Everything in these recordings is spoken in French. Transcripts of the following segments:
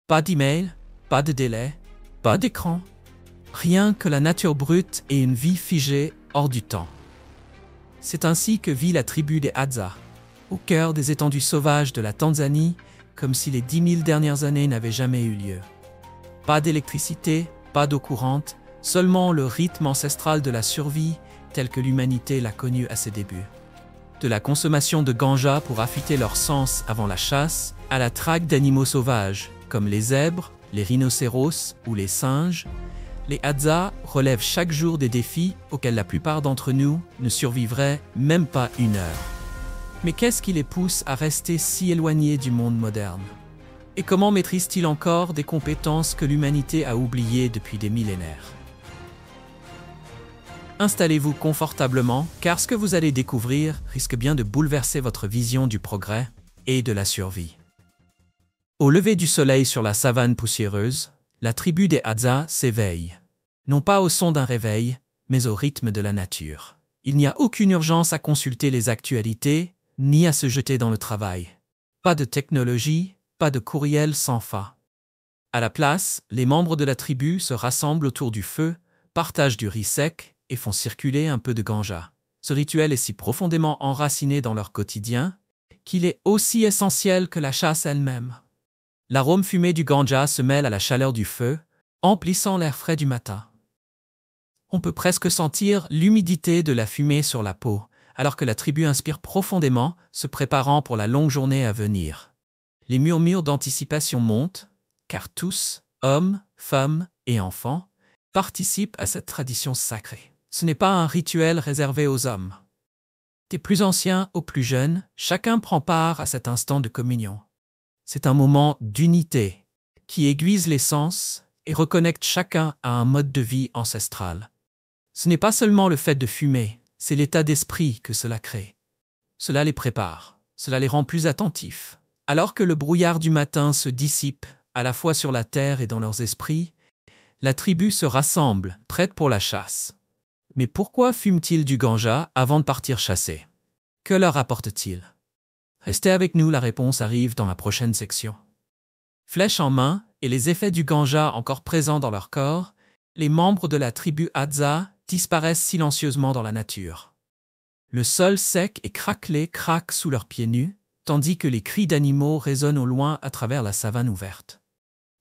Pas d'email, pas de délai, pas d'écran. Rien que la nature brute et une vie figée hors du temps. C'est ainsi que vit la tribu des Hadza, au cœur des étendues sauvages de la Tanzanie, comme si les 10 000 dernières années n'avaient jamais eu lieu. Pas d'électricité, pas d'eau courante, seulement le rythme ancestral de la survie tel que l'humanité l'a connu à ses débuts. De la consommation de ganja pour affûter leurs sens avant la chasse, à la traque d'animaux sauvages, comme les zèbres, les rhinocéros ou les singes, les Hadza relèvent chaque jour des défis auxquels la plupart d'entre nous ne survivraient même pas une heure. Mais qu'est-ce qui les pousse à rester si éloignés du monde moderne? Et comment maîtrisent-ils encore des compétences que l'humanité a oubliées depuis des millénaires? Installez-vous confortablement, car ce que vous allez découvrir risque bien de bouleverser votre vision du progrès et de la survie. Au lever du soleil sur la savane poussiéreuse, la tribu des Hadza s'éveille. Non pas au son d'un réveil, mais au rythme de la nature. Il n'y a aucune urgence à consulter les actualités, ni à se jeter dans le travail. Pas de technologie, pas de courriel sans fin. À la place, les membres de la tribu se rassemblent autour du feu, partagent du riz sec et font circuler un peu de ganja. Ce rituel est si profondément enraciné dans leur quotidien qu'il est aussi essentiel que la chasse elle-même. L'arôme fumé du ganja se mêle à la chaleur du feu, emplissant l'air frais du matin. On peut presque sentir l'humidité de la fumée sur la peau, alors que la tribu inspire profondément, se préparant pour la longue journée à venir. Les murmures d'anticipation montent, car tous, hommes, femmes et enfants, participent à cette tradition sacrée. Ce n'est pas un rituel réservé aux hommes. Des plus anciens aux plus jeunes, chacun prend part à cet instant de communion. C'est un moment d'unité qui aiguise les sens et reconnecte chacun à un mode de vie ancestral. Ce n'est pas seulement le fait de fumer, c'est l'état d'esprit que cela crée. Cela les prépare, cela les rend plus attentifs. Alors que le brouillard du matin se dissipe, à la fois sur la terre et dans leurs esprits, la tribu se rassemble, prête pour la chasse. Mais pourquoi fument-ils du ganja avant de partir chasser? Que leur apporte-t-il? Restez avec nous, la réponse arrive dans la prochaine section. Flèche en main et les effets du ganja encore présents dans leur corps, les membres de la tribu Hadza disparaissent silencieusement dans la nature. Le sol sec et craquelé craque sous leurs pieds nus, tandis que les cris d'animaux résonnent au loin à travers la savane ouverte.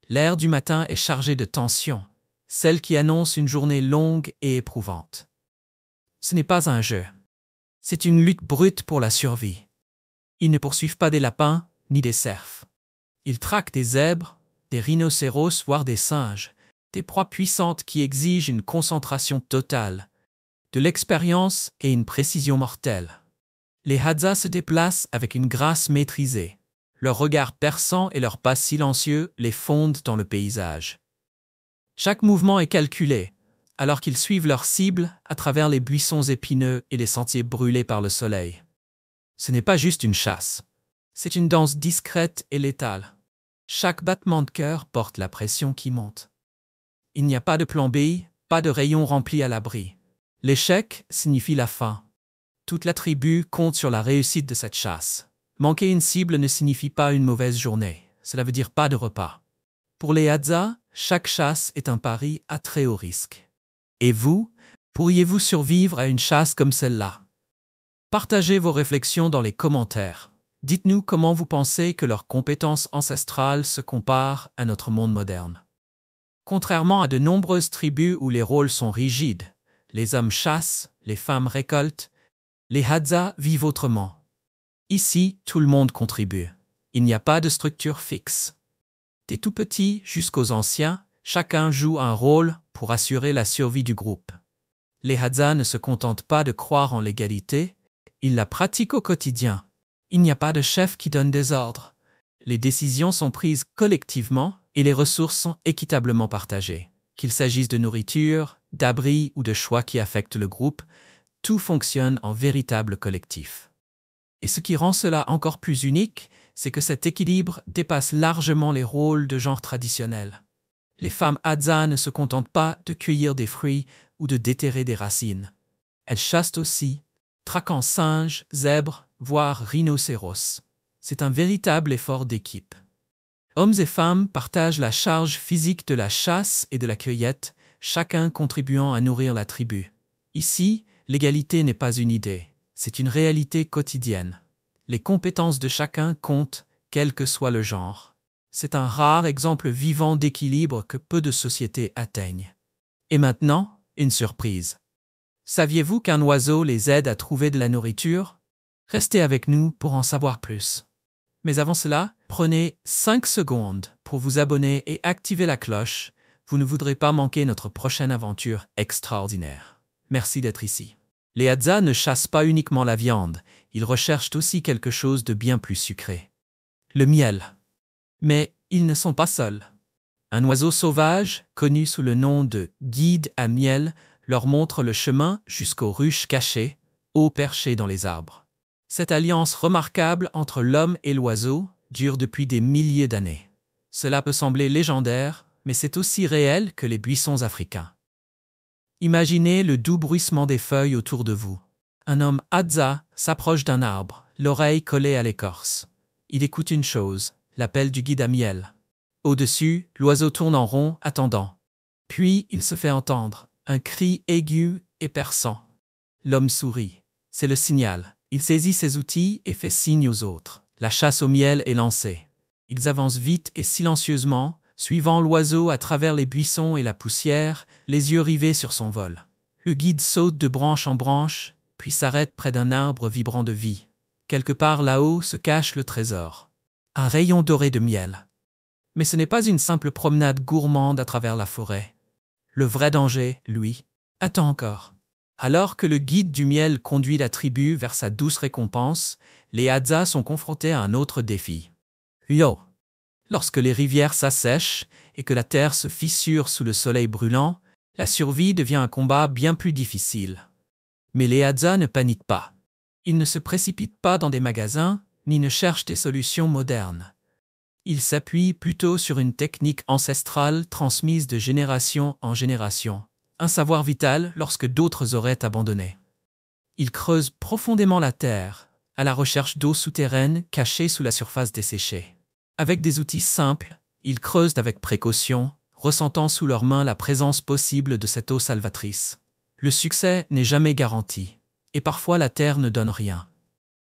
L'air du matin est chargé de tension, celle qui annonce une journée longue et éprouvante. Ce n'est pas un jeu. C'est une lutte brute pour la survie. Ils ne poursuivent pas des lapins ni des cerfs. Ils traquent des zèbres, des rhinocéros, voire des singes, des proies puissantes qui exigent une concentration totale, de l'expérience et une précision mortelle. Les Hadza se déplacent avec une grâce maîtrisée. Leur regard perçant et leurs pas silencieux les fondent dans le paysage. Chaque mouvement est calculé, alors qu'ils suivent leur cible à travers les buissons épineux et les sentiers brûlés par le soleil. Ce n'est pas juste une chasse. C'est une danse discrète et létale. Chaque battement de cœur porte la pression qui monte. Il n'y a pas de plan B, pas de rayon rempli à l'abri. L'échec signifie la fin. Toute la tribu compte sur la réussite de cette chasse. Manquer une cible ne signifie pas une mauvaise journée. Cela veut dire pas de repas. Pour les Hadza, chaque chasse est un pari à très haut risque. Et vous, pourriez-vous survivre à une chasse comme celle-là? Partagez vos réflexions dans les commentaires. Dites-nous comment vous pensez que leurs compétences ancestrales se comparent à notre monde moderne. Contrairement à de nombreuses tribus où les rôles sont rigides, les hommes chassent, les femmes récoltent, les Hadza vivent autrement. Ici, tout le monde contribue. Il n'y a pas de structure fixe. Des tout petits jusqu'aux anciens, chacun joue un rôle pour assurer la survie du groupe. Les Hadza ne se contentent pas de croire en l'égalité, ils la pratiquent au quotidien. Il n'y a pas de chef qui donne des ordres. Les décisions sont prises collectivement et les ressources sont équitablement partagées. Qu'il s'agisse de nourriture, d'abri ou de choix qui affectent le groupe, tout fonctionne en véritable collectif. Et ce qui rend cela encore plus unique, c'est que cet équilibre dépasse largement les rôles de genre traditionnels. Les femmes Hadza ne se contentent pas de cueillir des fruits ou de déterrer des racines. Elles chassent aussi, traquant singes, zèbres, voire rhinocéros. C'est un véritable effort d'équipe. Hommes et femmes partagent la charge physique de la chasse et de la cueillette, chacun contribuant à nourrir la tribu. Ici, l'égalité n'est pas une idée, c'est une réalité quotidienne. Les compétences de chacun comptent, quel que soit le genre. C'est un rare exemple vivant d'équilibre que peu de sociétés atteignent. Et maintenant, une surprise. Saviez-vous qu'un oiseau les aide à trouver de la nourriture? Restez avec nous pour en savoir plus. Mais avant cela, prenez 5 secondes pour vous abonner et activer la cloche. Vous ne voudrez pas manquer notre prochaine aventure extraordinaire. Merci d'être ici. Les Hadza ne chassent pas uniquement la viande, ils recherchent aussi quelque chose de bien plus sucré. Le miel. Mais ils ne sont pas seuls. Un oiseau sauvage, connu sous le nom de guide à miel, leur montre le chemin jusqu'aux ruches cachées, haut perchées dans les arbres. Cette alliance remarquable entre l'homme et l'oiseau dure depuis des milliers d'années. Cela peut sembler légendaire, mais c'est aussi réel que les buissons africains. Imaginez le doux bruissement des feuilles autour de vous. Un homme Hadza s'approche d'un arbre, l'oreille collée à l'écorce. Il écoute une chose, l'appel du guide à miel. Au-dessus, l'oiseau tourne en rond, attendant. Puis il se fait entendre, un cri aigu et perçant. L'homme sourit. C'est le signal. Il saisit ses outils et fait signe aux autres. La chasse au miel est lancée. Ils avancent vite et silencieusement, suivant l'oiseau à travers les buissons et la poussière, les yeux rivés sur son vol. Le guide saute de branche en branche, puis s'arrête près d'un arbre vibrant de vie. Quelque part là-haut se cache le trésor. Un rayon doré de miel. Mais ce n'est pas une simple promenade gourmande à travers la forêt. Le vrai danger, lui, attend encore. Alors que le guide du miel conduit la tribu vers sa douce récompense, les Hadza sont confrontés à un autre défi. Yo! Lorsque les rivières s'assèchent et que la terre se fissure sous le soleil brûlant, la survie devient un combat bien plus difficile. Mais les Hadza ne paniquent pas. Ils ne se précipitent pas dans des magasins, ni ne cherchent des solutions modernes. Ils s'appuient plutôt sur une technique ancestrale transmise de génération en génération, un savoir vital lorsque d'autres auraient abandonné. Ils creusent profondément la terre, à la recherche d'eau souterraine cachée sous la surface desséchée. Avec des outils simples, ils creusent avec précaution, ressentant sous leurs mains la présence possible de cette eau salvatrice. Le succès n'est jamais garanti, et parfois la terre ne donne rien.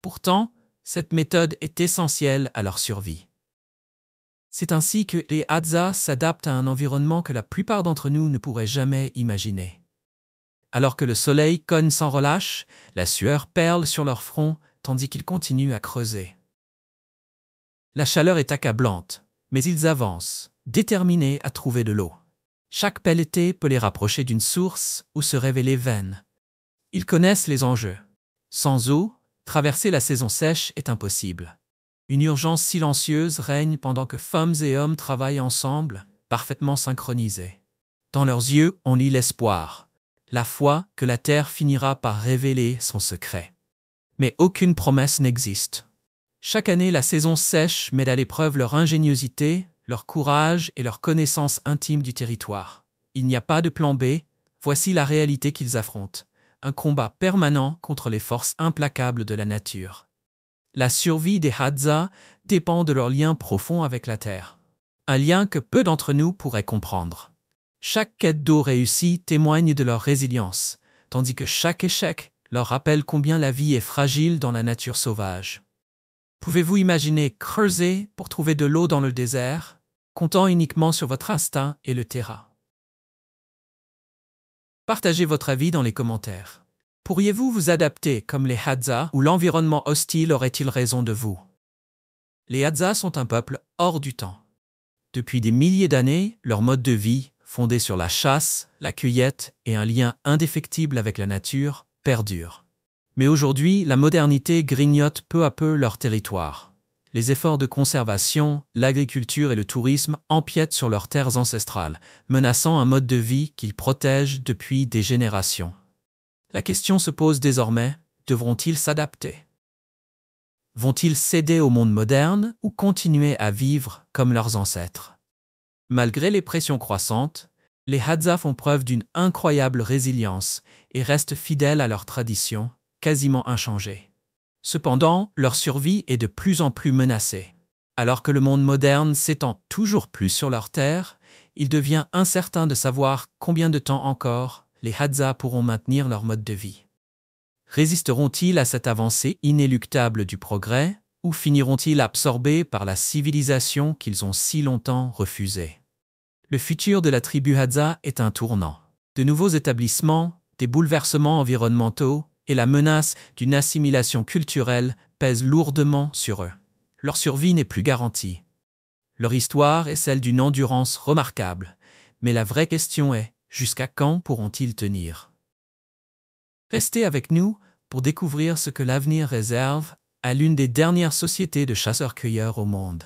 Pourtant, cette méthode est essentielle à leur survie. C'est ainsi que les Hadza s'adaptent à un environnement que la plupart d'entre nous ne pourraient jamais imaginer. Alors que le soleil cogne sans relâche, la sueur perle sur leur front tandis qu'ils continuent à creuser. La chaleur est accablante, mais ils avancent, déterminés à trouver de l'eau. Chaque pelletée peut les rapprocher d'une source ou se révéler vaine. Ils connaissent les enjeux. Sans eau, traverser la saison sèche est impossible. Une urgence silencieuse règne pendant que femmes et hommes travaillent ensemble, parfaitement synchronisés. Dans leurs yeux, on lit l'espoir, la foi que la terre finira par révéler son secret. Mais aucune promesse n'existe. Chaque année, la saison sèche met à l'épreuve leur ingéniosité, leur courage et leur connaissance intime du territoire. Il n'y a pas de plan B, voici la réalité qu'ils affrontent. Un combat permanent contre les forces implacables de la nature. La survie des Hadza dépend de leur lien profond avec la terre. Un lien que peu d'entre nous pourraient comprendre. Chaque quête d'eau réussie témoigne de leur résilience, tandis que chaque échec leur rappelle combien la vie est fragile dans la nature sauvage. Pouvez-vous imaginer creuser pour trouver de l'eau dans le désert, comptant uniquement sur votre instinct et le terrain? Partagez votre avis dans les commentaires. Pourriez-vous vous adapter comme les Hadza ou l'environnement hostile aurait-il raison de vous? Les Hadza sont un peuple hors du temps. Depuis des milliers d'années, leur mode de vie, fondé sur la chasse, la cueillette et un lien indéfectible avec la nature, perdure. Mais aujourd'hui, la modernité grignote peu à peu leur territoire. Les efforts de conservation, l'agriculture et le tourisme empiètent sur leurs terres ancestrales, menaçant un mode de vie qu'ils protègent depuis des générations. La question se pose désormais, devront-ils s'adapter? Vont-ils céder au monde moderne ou continuer à vivre comme leurs ancêtres? Malgré les pressions croissantes, les Hadza font preuve d'une incroyable résilience et restent fidèles à leurs traditions, quasiment inchangées. Cependant, leur survie est de plus en plus menacée. Alors que le monde moderne s'étend toujours plus sur leur terre, il devient incertain de savoir combien de temps encore les Hadza pourront maintenir leur mode de vie. Résisteront-ils à cette avancée inéluctable du progrès, ou finiront-ils absorbés par la civilisation qu'ils ont si longtemps refusée? Le futur de la tribu Hadza est un tournant. De nouveaux établissements, des bouleversements environnementaux et la menace d'une assimilation culturelle pèsent lourdement sur eux. Leur survie n'est plus garantie. Leur histoire est celle d'une endurance remarquable, mais la vraie question est, jusqu'à quand pourront-ils tenir? Restez avec nous pour découvrir ce que l'avenir réserve à l'une des dernières sociétés de chasseurs-cueilleurs au monde.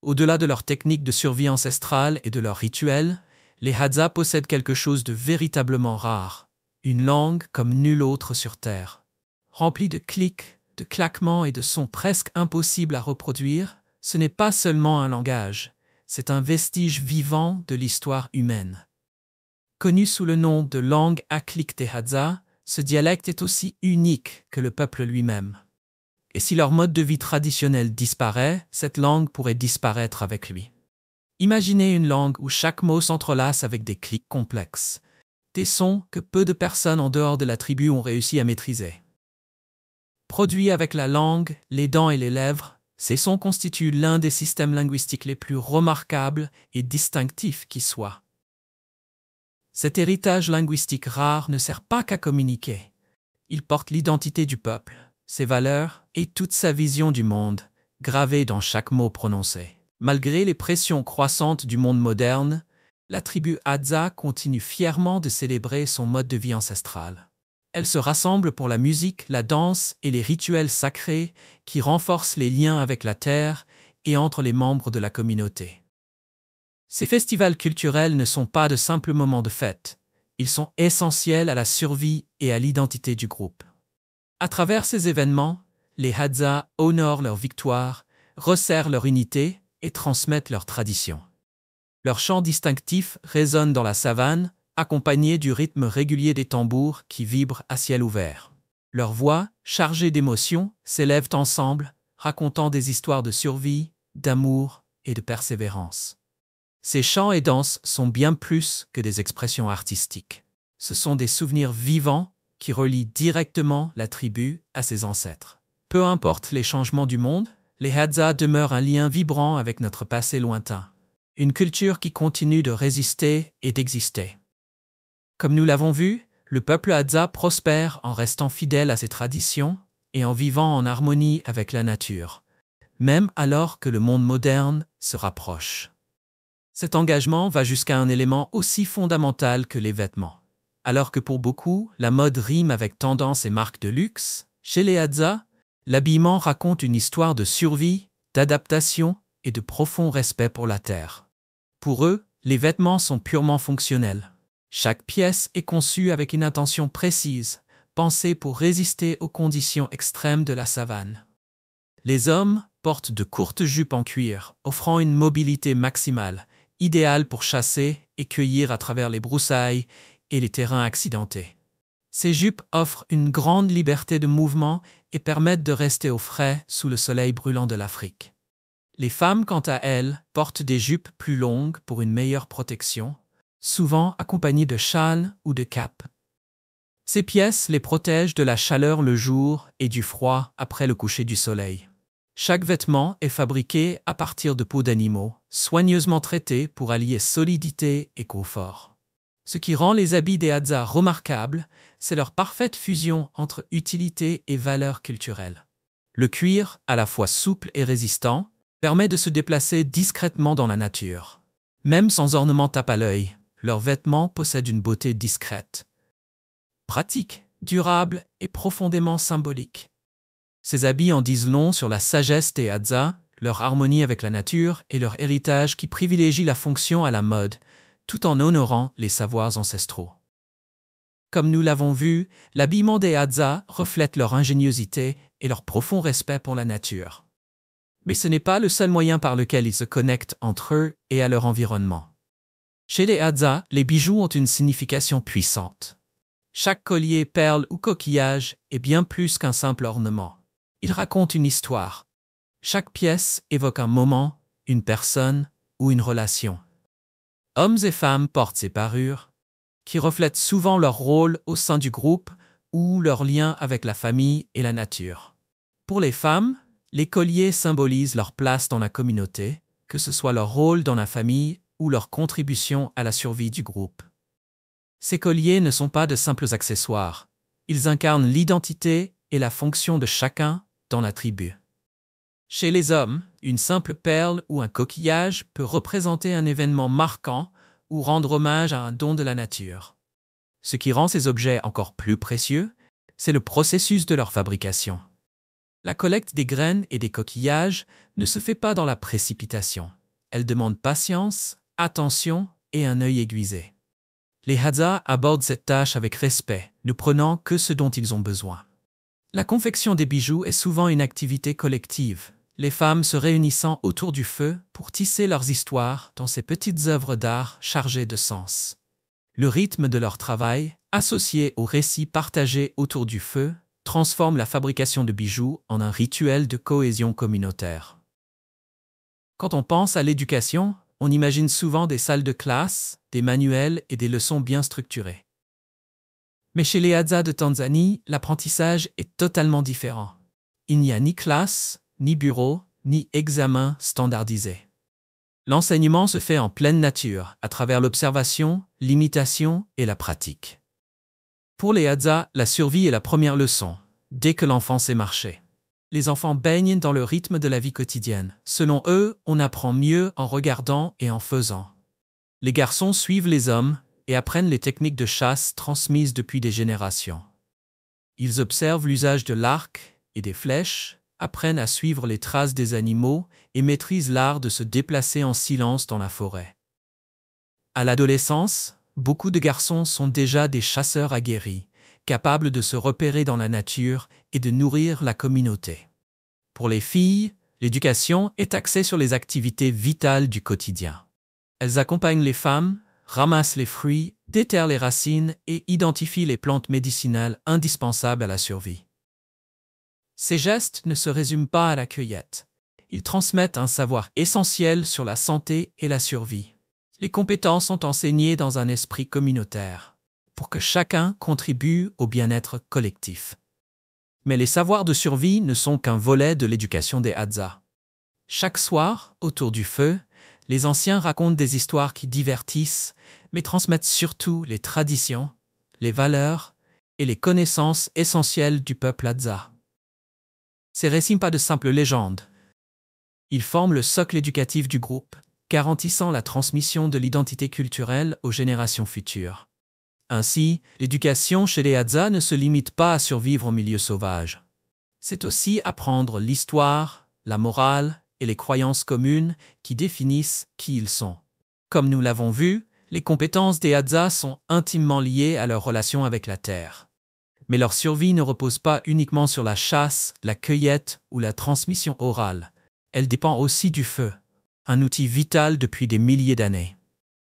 Au-delà de leurs techniques de survie ancestrales et de leurs rituels, les Hadza possèdent quelque chose de véritablement rare, une langue comme nulle autre sur Terre. Remplie de clics, de claquements et de sons presque impossibles à reproduire, ce n'est pas seulement un langage, c'est un vestige vivant de l'histoire humaine. Connu sous le nom de langue aklik des Hadza, ce dialecte est aussi unique que le peuple lui-même. Et si leur mode de vie traditionnel disparaît, cette langue pourrait disparaître avec lui. Imaginez une langue où chaque mot s'entrelace avec des clics complexes, des sons que peu de personnes en dehors de la tribu ont réussi à maîtriser. Produits avec la langue, les dents et les lèvres, ces sons constituent l'un des systèmes linguistiques les plus remarquables et distinctifs qui soient. Cet héritage linguistique rare ne sert pas qu'à communiquer. Il porte l'identité du peuple, ses valeurs et toute sa vision du monde, gravée dans chaque mot prononcé. Malgré les pressions croissantes du monde moderne, la tribu Hadza continue fièrement de célébrer son mode de vie ancestral. Elle se rassemble pour la musique, la danse et les rituels sacrés qui renforcent les liens avec la terre et entre les membres de la communauté. Ces festivals culturels ne sont pas de simples moments de fête, ils sont essentiels à la survie et à l'identité du groupe. À travers ces événements, les Hadza honorent leur victoire, resserrent leur unité et transmettent leurs traditions. Leurs chants distinctifs résonnent dans la savane, accompagnés du rythme régulier des tambours qui vibrent à ciel ouvert. Leurs voix, chargées d'émotions, s'élèvent ensemble, racontant des histoires de survie, d'amour et de persévérance. Ces chants et danses sont bien plus que des expressions artistiques. Ce sont des souvenirs vivants qui relient directement la tribu à ses ancêtres. Peu importe les changements du monde, les Hadza demeurent un lien vibrant avec notre passé lointain. Une culture qui continue de résister et d'exister. Comme nous l'avons vu, le peuple Hadza prospère en restant fidèle à ses traditions et en vivant en harmonie avec la nature, même alors que le monde moderne se rapproche. Cet engagement va jusqu'à un élément aussi fondamental que les vêtements. Alors que pour beaucoup, la mode rime avec tendance et marque de luxe, chez les Hadza, l'habillement raconte une histoire de survie, d'adaptation et de profond respect pour la terre. Pour eux, les vêtements sont purement fonctionnels. Chaque pièce est conçue avec une intention précise, pensée pour résister aux conditions extrêmes de la savane. Les hommes portent de courtes jupes en cuir, offrant une mobilité maximale, idéale pour chasser et cueillir à travers les broussailles et les terrains accidentés. Ces jupes offrent une grande liberté de mouvement et permettent de rester au frais sous le soleil brûlant de l'Afrique. Les femmes, quant à elles, portent des jupes plus longues pour une meilleure protection, souvent accompagnées de châles ou de capes. Ces pièces les protègent de la chaleur le jour et du froid après le coucher du soleil. Chaque vêtement est fabriqué à partir de peaux d'animaux, soigneusement traités pour allier solidité et confort. Ce qui rend les habits des Hadza remarquables, c'est leur parfaite fusion entre utilité et valeur culturelle. Le cuir, à la fois souple et résistant, permet de se déplacer discrètement dans la nature. Même sans ornement tape à l'œil, leurs vêtements possèdent une beauté discrète. Pratique, durable et profondément symbolique. Ces habits en disent long sur la sagesse des Hadza, leur harmonie avec la nature et leur héritage qui privilégie la fonction à la mode, tout en honorant les savoirs ancestraux. Comme nous l'avons vu, l'habillement des Hadza reflète leur ingéniosité et leur profond respect pour la nature. Mais ce n'est pas le seul moyen par lequel ils se connectent entre eux et à leur environnement. Chez les Hadza, les bijoux ont une signification puissante. Chaque collier, perle ou coquillage est bien plus qu'un simple ornement. Il raconte une histoire. Chaque pièce évoque un moment, une personne ou une relation. Hommes et femmes portent ces parures, qui reflètent souvent leur rôle au sein du groupe ou leur lien avec la famille et la nature. Pour les femmes, les colliers symbolisent leur place dans la communauté, que ce soit leur rôle dans la famille ou leur contribution à la survie du groupe. Ces colliers ne sont pas de simples accessoires, ils incarnent l'identité et la fonction de chacun dans la tribu. Chez les hommes, une simple perle ou un coquillage peut représenter un événement marquant ou rendre hommage à un don de la nature. Ce qui rend ces objets encore plus précieux, c'est le processus de leur fabrication. La collecte des graines et des coquillages ne se fait pas dans la précipitation. Elle demande patience, attention et un œil aiguisé. Les Hadza abordent cette tâche avec respect, ne prenant que ce dont ils ont besoin. La confection des bijoux est souvent une activité collective, les femmes se réunissant autour du feu pour tisser leurs histoires dans ces petites œuvres d'art chargées de sens. Le rythme de leur travail, associé aux récits partagés autour du feu, transforme la fabrication de bijoux en un rituel de cohésion communautaire. Quand on pense à l'éducation, on imagine souvent des salles de classe, des manuels et des leçons bien structurées. Mais chez les Hadza de Tanzanie, l'apprentissage est totalement différent. Il n'y a ni classe, ni bureau, ni examen standardisé. L'enseignement se fait en pleine nature, à travers l'observation, l'imitation et la pratique. Pour les Hadza, la survie est la première leçon, dès que l'enfant sait marcher. Les enfants baignent dans le rythme de la vie quotidienne. Selon eux, on apprend mieux en regardant et en faisant. Les garçons suivent les hommes et apprennent les techniques de chasse transmises depuis des générations. Ils observent l'usage de l'arc et des flèches, apprennent à suivre les traces des animaux et maîtrisent l'art de se déplacer en silence dans la forêt. À l'adolescence, beaucoup de garçons sont déjà des chasseurs aguerris, capables de se repérer dans la nature et de nourrir la communauté. Pour les filles, l'éducation est axée sur les activités vitales du quotidien. Elles accompagnent les femmes, ramassent les fruits, déterrent les racines et identifient les plantes médicinales indispensables à la survie. Ces gestes ne se résument pas à la cueillette. Ils transmettent un savoir essentiel sur la santé et la survie. Les compétences sont enseignées dans un esprit communautaire, pour que chacun contribue au bien-être collectif. Mais les savoirs de survie ne sont qu'un volet de l'éducation des Hadza. Chaque soir, autour du feu, les anciens racontent des histoires qui divertissent, mais transmettent surtout les traditions, les valeurs et les connaissances essentielles du peuple Hadza. Ces récits pas de simples légendes. Ils forment le socle éducatif du groupe, garantissant la transmission de l'identité culturelle aux générations futures. Ainsi, l'éducation chez les Hadza ne se limite pas à survivre au milieu sauvage. C'est aussi apprendre l'histoire, la morale et les croyances communes qui définissent qui ils sont. Comme nous l'avons vu, les compétences des Hadza sont intimement liées à leur relation avec la terre. Mais leur survie ne repose pas uniquement sur la chasse, la cueillette ou la transmission orale. Elle dépend aussi du feu, un outil vital depuis des milliers d'années.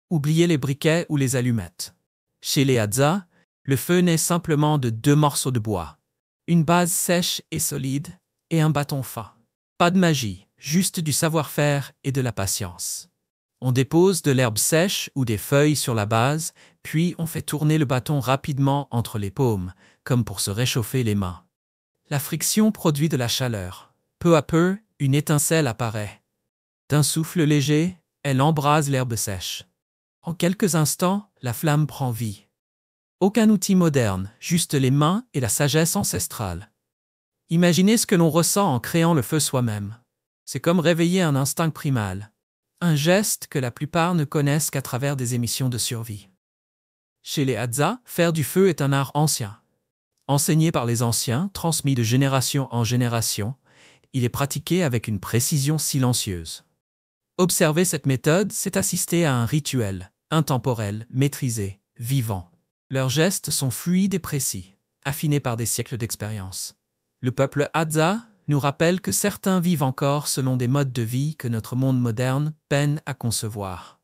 Oubliez les briquets ou les allumettes. Chez les Hadza, le feu naît simplement de 2 morceaux de bois, une base sèche et solide et un bâton fin. Pas de magie, juste du savoir-faire et de la patience. On dépose de l'herbe sèche ou des feuilles sur la base, puis on fait tourner le bâton rapidement entre les paumes, comme pour se réchauffer les mains. La friction produit de la chaleur. Peu à peu, une étincelle apparaît. D'un souffle léger, elle embrase l'herbe sèche. En quelques instants, la flamme prend vie. Aucun outil moderne, juste les mains et la sagesse ancestrale. Imaginez ce que l'on ressent en créant le feu soi-même. C'est comme réveiller un instinct primal. Un geste que la plupart ne connaissent qu'à travers des émissions de survie. Chez les Hadza, faire du feu est un art ancien. Enseigné par les anciens, transmis de génération en génération, il est pratiqué avec une précision silencieuse. Observer cette méthode, c'est assister à un rituel, intemporel, maîtrisé, vivant. Leurs gestes sont fluides et précis, affinés par des siècles d'expérience. Le peuple Hadza nous rappelle que certains vivent encore selon des modes de vie que notre monde moderne peine à concevoir.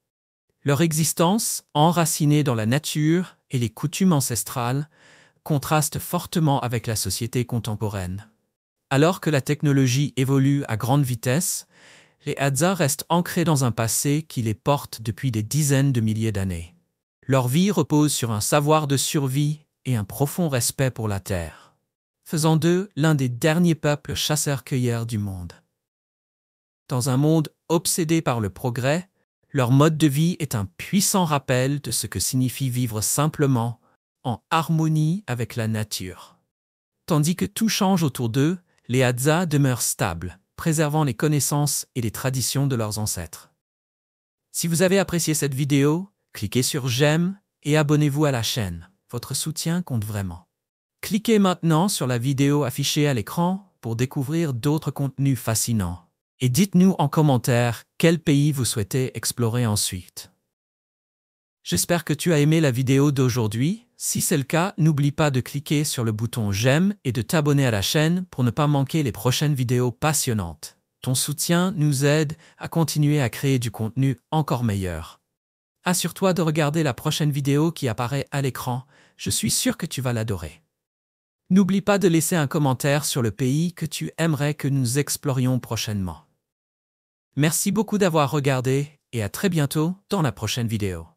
Leur existence, enracinée dans la nature et les coutumes ancestrales, contraste fortement avec la société contemporaine. Alors que la technologie évolue à grande vitesse, les Hadza restent ancrés dans un passé qui les porte depuis des dizaines de milliers d'années. Leur vie repose sur un savoir de survie et un profond respect pour la terre, faisant d'eux l'un des derniers peuples chasseurs-cueilleurs du monde. Dans un monde obsédé par le progrès, leur mode de vie est un puissant rappel de ce que signifie vivre simplement, en harmonie avec la nature. Tandis que tout change autour d'eux, les Hadza demeurent stables, préservant les connaissances et les traditions de leurs ancêtres. Si vous avez apprécié cette vidéo, cliquez sur j'aime et abonnez-vous à la chaîne. Votre soutien compte vraiment. Cliquez maintenant sur la vidéo affichée à l'écran pour découvrir d'autres contenus fascinants. Et dites-nous en commentaire quel pays vous souhaitez explorer ensuite. J'espère que tu as aimé la vidéo d'aujourd'hui. Si c'est le cas, n'oublie pas de cliquer sur le bouton j'aime et de t'abonner à la chaîne pour ne pas manquer les prochaines vidéos passionnantes. Ton soutien nous aide à continuer à créer du contenu encore meilleur. Assure-toi de regarder la prochaine vidéo qui apparaît à l'écran. Je suis sûr que tu vas l'adorer. N'oublie pas de laisser un commentaire sur le pays que tu aimerais que nous explorions prochainement. Merci beaucoup d'avoir regardé et à très bientôt dans la prochaine vidéo.